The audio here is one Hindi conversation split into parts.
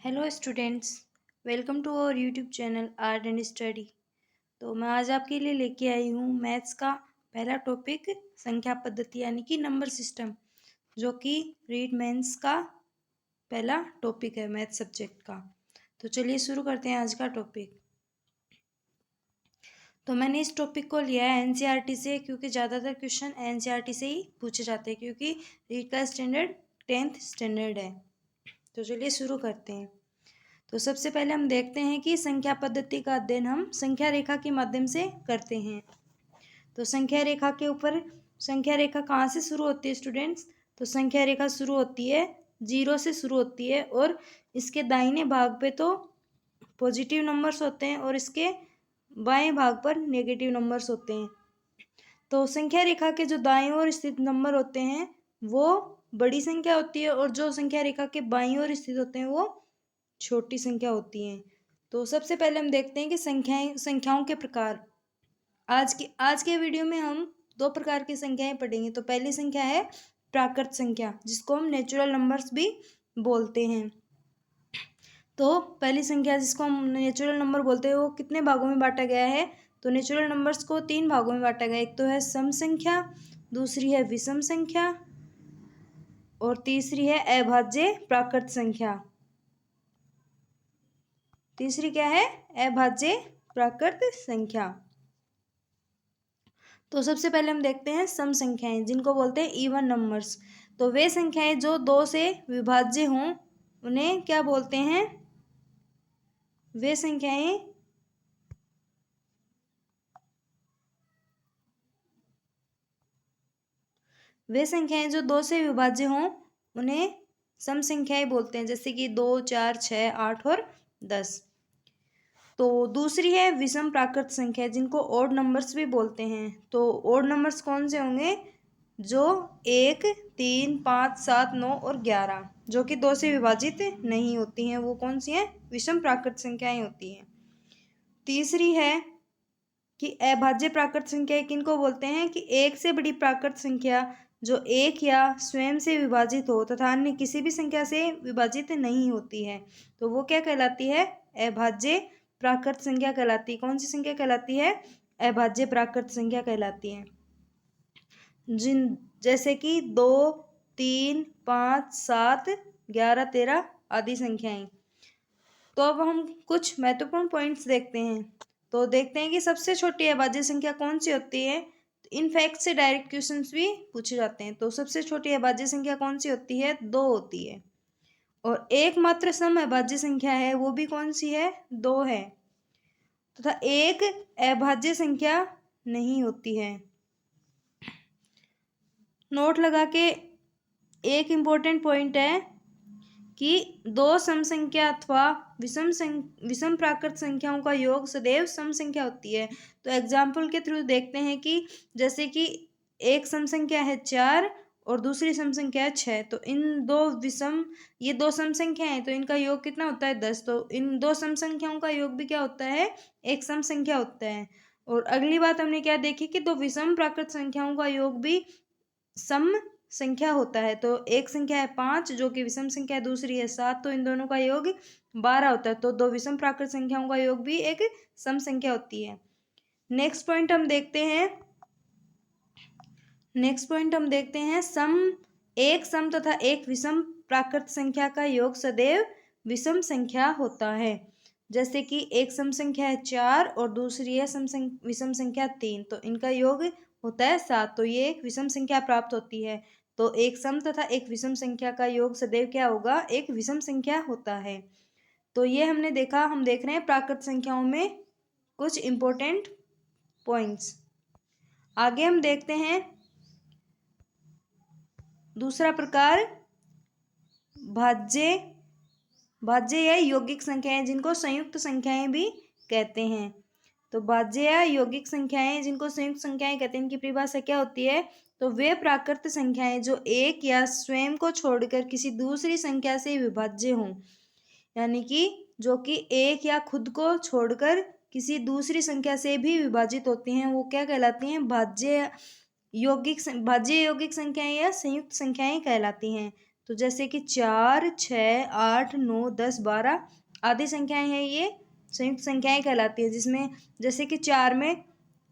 Hello students. Welcome to our YouTube channel art and study. तो मैं आज आपके लिए लेके आई हूँ मैथ्स का पहला टॉपिक, संख्या पद्धति यानी कि नंबर सिस्टम, जो कि रीड मेंस का पहला टॉपिक है मैथ सब्जेक्ट का। तो चलिए शुरू करते हैं आज का टॉपिक। तो मैंने इस टॉपिक को लिया है एनसीईआरटी से, क्योंकि ज़्यादातर क्वेश्चन एनसीईआरटी से ही पूछे जाते हैं, क्योंकि रीड का स्टैंडर्ड 10th स्टैंडर्ड है। तो चलिए शुरू करते हैं। तो सबसे पहले हम देखते हैं कि संख्या पद्धति का अध्ययन हम संख्या रेखा के माध्यम से करते हैं। तो संख्या रेखा के ऊपर, संख्या रेखा कहाँ से शुरू होती है स्टूडेंट्स? तो संख्या रेखा शुरू होती है 0 से शुरू होती है, और इसके दाहिने भाग पे तो पॉजिटिव नंबर्स होते हैं और इसके बाएं भाग पर नेगेटिव नंबर्स होते हैं। तो संख्या रेखा के जो दाएं ओर स्थित नंबर होते हैं वो बड़ी संख्या होती है, और जो संख्या रेखा के बाईं ओर स्थित होते हैं वो छोटी संख्या होती हैं। तो सबसे पहले हम देखते हैं कि संख्याओं के प्रकार। आज के वीडियो में हम दो प्रकार की संख्याएं पढ़ेंगे। तो पहली संख्या है प्राकृत संख्या, जिसको हम नेचुरल नंबर्स भी बोलते हैं। तो पहली संख्या जिसको हम नेचुरल नंबर बोलते हैं वो कितने भागों में बांटा गया है? तो नेचुरल नंबर्स को 3 भागों में बांटा गया। एक तो है सम संख्या, दूसरी है विषम संख्या, और तीसरी है अभाज्य प्राकृत संख्या। तीसरी क्या है? अभाज्य प्राकृत संख्या। तो सबसे पहले हम देखते हैं सम संख्याएं, जिनको बोलते हैं इवन नंबर्स। तो वे संख्याएं जो 2 से विभाज्य हों उन्हें क्या बोलते हैं? वे संख्याएं जो 2 से विभाज्य हों उन्हें सम संख्याएं बोलते हैं, जैसे कि 2, 4, 6, 8 और 10। तो दूसरी है विषम प्राकृत संख्या, जिनको ओड नंबर्स भी बोलते हैं। तो ओड नंबर्स कौन से होंगे? जो 1, 3, 5, 7, 9 और 11, जो कि 2 से विभाजित नहीं होती हैं, वो कौन सी हैं? विषम प्राकृत संख्याएं होती हैं। तीसरी है कि अभाज्य प्राकृत संख्या किनको बोलते हैं? कि एक से बड़ी प्राकृत संख्या जो एक या स्वयं से विभाजित हो तथा अन्य किसी भी संख्या से विभाजित नहीं होती है, तो वो क्या कहलाती है? अभाज्य प्राकृत संख्या कहलाती है। कौन सी संख्या कहलाती है? अभाज्य प्राकृत संख्या कहलाती है। जैसे कि 2, 3, 5, 7, 11, 13 आदि संख्याएं। तो अब हम कुछ महत्वपूर्ण पॉइंट्स देखते हैं। तो देखते हैं कि सबसे छोटी अभाज्य संख्या कौन सी होती है। इन फैक्ट से डायरेक्ट क्वेश्चंस भी पूछे जाते हैं। तो सबसे छोटी अभाज्य संख्या कौन सी होती है? 2 होती है। और एकमात्र सम अभाज्य संख्या है, वो भी कौन सी है? 2 है। तथा एक अभाज्य संख्या नहीं होती है। नोट लगा के एक इम्पोर्टेंट पॉइंट है कि 2 सम संख्या अथवा विषम प्राकृत संख्याओं का योग सदैव सम संख्या होती है। तो एग्जाम्पल के थ्रू देखते हैं कि जैसे कि एक सम संख्या है 4 और दूसरी सम संख्या है 6। तो ये दो सम संख्या है, तो इनका योग कितना होता है? 10। तो इन दो सम संख्याओं का योग भी क्या होता है? एक सम संख्या होता है। और अगली बात हमने क्या देखी कि दो विषम प्राकृत संख्याओं का योग भी सम संख्या होता है। तो एक संख्या है 5 जो कि विषम संख्या है, दूसरी है 7, तो इन दोनों का योग 12 होता है। तो दो विषम प्राकृत संख्याओं का योग भी एक सम संख्या होती है। नेक्स्ट पॉइंट हम देखते हैं एक सम तथा एक विषम प्राकृत संख्या का योग सदैव विषम संख्या होता है। जैसे कि एक सम संख्या है 4 और दूसरी है विषम संख्या 3, तो इनका योग होता है 7, तो ये एक विषम संख्या प्राप्त होती है। तो एक सम तथा एक विषम संख्या का योग सदैव क्या होगा? एक विषम संख्या होता है। तो ये हमने देखा। हम देख रहे हैं प्राकृत संख्याओं में कुछ इंपॉर्टेंट पॉइंट्स। आगे हम देखते हैं दूसरा प्रकार, भाज्य या यौगिक संख्याएं, जिनको संयुक्त संख्याएं भी कहते हैं। तो भाज्य या यौगिक संख्याएं जिनको संयुक्त संख्याएं कहते हैं, इनकी परिभाषा क्या होती है? तो वे प्राकृत संख्याएं जो एक या स्वयं को छोड़कर किसी दूसरी संख्या से विभाज्य हों, यानी कि जो कि एक या खुद को छोड़कर किसी दूसरी संख्या से भी विभाजित होती हैं, वो क्या कहलाती हैं? भाज्य यौगिक संख्याएं या संयुक्त संख्याएं कहलाती हैं। तो जैसे कि 4, 6, 8, 9, 10, 12 आदि संख्याएं हैं, ये संयुक्त संख्याएं कहलाती है, जिसमें जैसे कि 4 में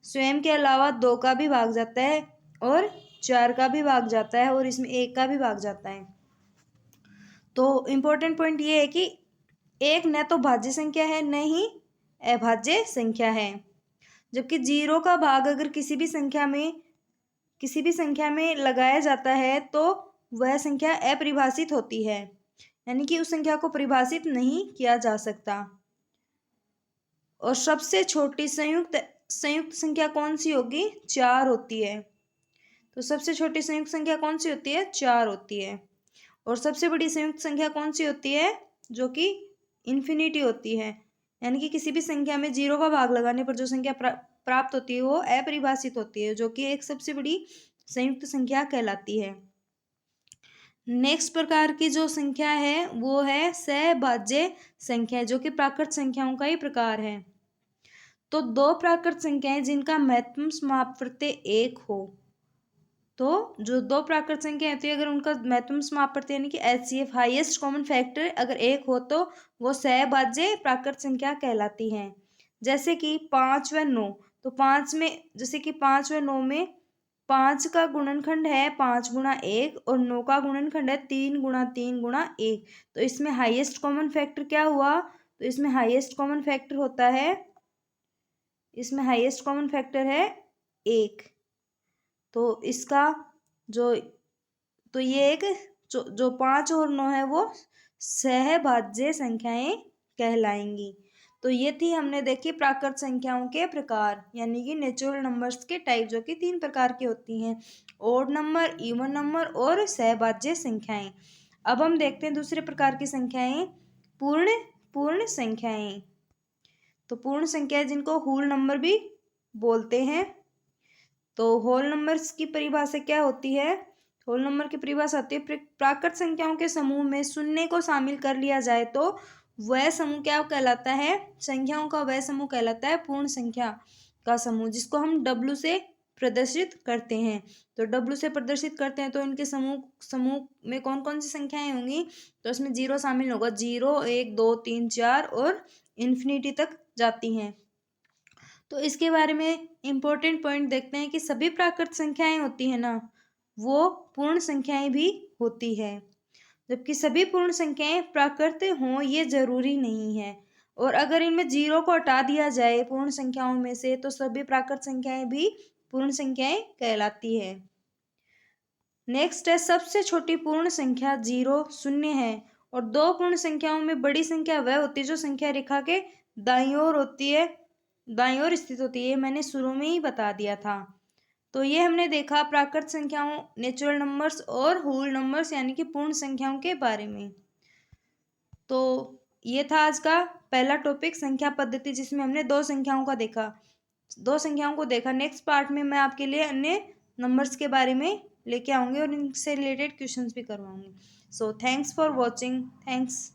स्वयं के अलावा 2 का भी भाग जाता है और 4 का भी भाग जाता है और इसमें 1 का भी भाग जाता है। तो इम्पोर्टेंट पॉइंट ये है कि एक न तो भाज्य संख्या है न ही अभाज्य संख्या है, जबकि 0 का भाग अगर किसी भी संख्या में लगाया जाता है तो वह संख्या अपरिभाषित होती है, यानी कि उस संख्या को परिभाषित नहीं किया जा सकता। और सबसे छोटी संयुक्त संख्या कौन सी होगी? 4 होती है। तो सबसे छोटी संयुक्त संख्या कौन सी होती है? 4 होती है। और सबसे बड़ी संयुक्त संख्या कौन सी होती है? जो कि इन्फिनिटी होती है, यानी कि किसी भी संख्या में 0 का भाग लगाने पर जो संख्या प्राप्त होती है वो अपरिभाषित होती है, जो कि एक सबसे बड़ी संयुक्त संख्या कहलाती है। नेक्स्ट प्रकार की जो संख्या है वो है सहभाज्य संख्या, जो कि प्राकृत संख्याओं का ही प्रकार है। तो 2 प्राकृत संख्याएं जिनका महत्तम समापवर्ती 1 हो, तो जो 2 प्राकृत संख्या होती है अगर उनका महत्तम समापवर्ती यानी कि HCF हाईएस्ट कॉमन फैक्टर अगर 1 हो तो वो सहभाज्य प्राकृत संख्या कहलाती हैं। जैसे कि 5 व 9, तो 5 में जैसे कि 5 व 9 में 5 का गुणनखंड है 5 गुणा 1 और 9 का गुणनखंड है 3 गुणा 3 गुणा 1। तो इसमें हाईएस्ट कॉमन फैक्टर क्या हुआ? तो इसमें हाईएस्ट कॉमन फैक्टर होता है, इसमें हाईएस्ट कॉमन फैक्टर है 1। तो इसका जो तो ये एक जो 5 और 9 है वो सहभाज्य संख्याएं कहलाएंगी। तो ये थी हमने देखी प्राकृत संख्याओं के प्रकार, यानी कि नेचुरल नंबर्स के टाइप, जो कि 3 प्रकार की होती हैं, ओड नंबर, इवन नंबर और सहभाज्य संख्याएं। अब हम देखते हैं दूसरे प्रकार की संख्याएं, पूर्ण संख्याएं। तो पूर्ण संख्याएं जिनको होल नंबर भी बोलते हैं। तो होल नंबर्स की परिभाषा क्या होती है? होल नंबर की परिभाषा होती है प्राकृत संख्याओं के समूह में शून्य को शामिल कर लिया जाए तो वह समूह क्या कहलाता है? संख्याओं का वह समूह कहलाता है पूर्ण संख्या का समूह, जिसको हम W से प्रदर्शित करते हैं। तो W से प्रदर्शित करते हैं तो इनके समूह में कौन कौन सी संख्याएं होंगी? तो इसमें 0 शामिल होगा, 0, 1, 2, 3, 4 और इन्फिनिटी तक जाती हैं। तो इसके बारे में इम्पोर्टेंट पॉइंट देखते हैं कि सभी प्राकृत संख्याएं होती है ना, वो पूर्ण संख्याएं भी होती है, जबकि सभी पूर्ण संख्याएं प्राकृत हों ये जरूरी नहीं है। और अगर इनमें 0 को हटा दिया जाए पूर्ण संख्याओं में से तो सभी प्राकृत संख्याएं भी पूर्ण संख्याएं कहलाती है। नेक्स्ट है सबसे छोटी पूर्ण संख्या 0, 0 है। और 2 पूर्ण संख्याओं में बड़ी संख्या वह होती है जो संख्या रेखा के दाईं ओर होती है, दाईं ओर स्थित होती है, मैंने शुरू में ही बता दिया था। तो ये हमने देखा प्राकृत संख्याओं, नेचुरल नंबर्स और होल नंबर्स यानी कि पूर्ण संख्याओं के बारे में। तो ये था आज का पहला टॉपिक, संख्या पद्धति, जिसमें हमने 2 संख्याओं को देखा। नेक्स्ट पार्ट में मैं आपके लिए अन्य नंबर्स के बारे में लेके आऊँगी और इनसे रिलेटेड क्वेश्चंस भी करवाऊँगी। So thanks for watching. Thanks.